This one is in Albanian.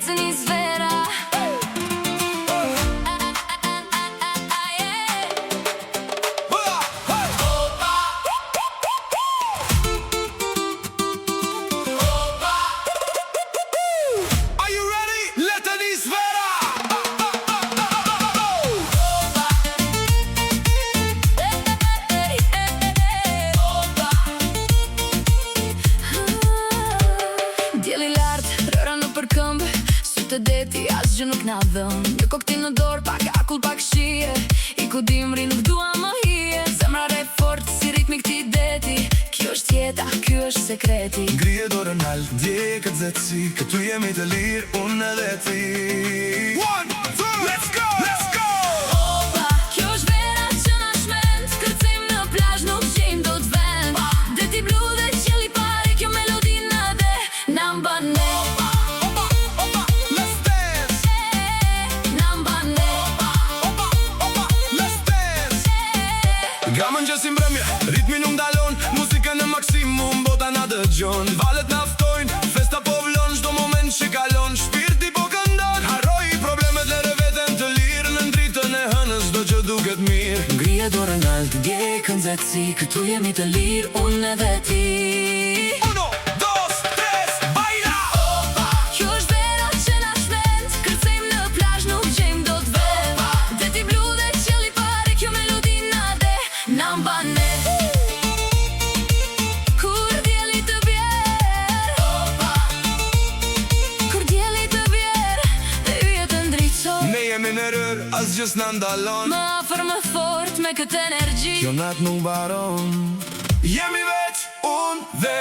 të nis vera. Djeli lartë, rëra në përkëmbë, sy të deti, asgjë nuk na dhëm. Një koktil në dorë, pak akull, pak shije, i ku dimri nuk dua më hije. Zemra re fort, si ritmi këti deti, kjo është jeta, kjo është sekreti. Ngrije dorën nalt, ndje këtë zetësi, këtu jemi të lirë, unë edhe ti. 1, 2, let's go! Let's go! Opa, kjo është vera që na shment, kërcejmë në plazh, nuk gjejmë dot vend. Deti blu dhe qielli pare, kjo melodi na dhe na mban ne. Opa, opa, let's dance! Na mban ne. Opa, let's dance! Nga mëngjesi mbrëmje, ritmi nuk ndalon, muzikën në maksimum, bota na dëgjon. Valet na ftojnë, festa po vlon, çdo moment që kalon, shpirti po këndon. Harroj problemet, lere veten të lirë, në ndritën e hënës do që duket mirë. Ngrije dorën nalt, ndje këtë zetësi, këtu jemi të lirë, unë edhe ti. 1, 2, 3, baila! Opa, kjo është vera që na shment, kërcejmë në plazh, nuk gjejmë dot vend. Deti blu dhe qielli pare, kjo melodi na dhe na mban ne. Kur dielli të bjerë, opa, kur dielli të bjerë, dhe yjet të ndriçon. Ne jemi në rër, asgjë s'na ndalon. Më afër më fort me këtë energji. Kjo natë nuk baron. Jemi veç, unë dhe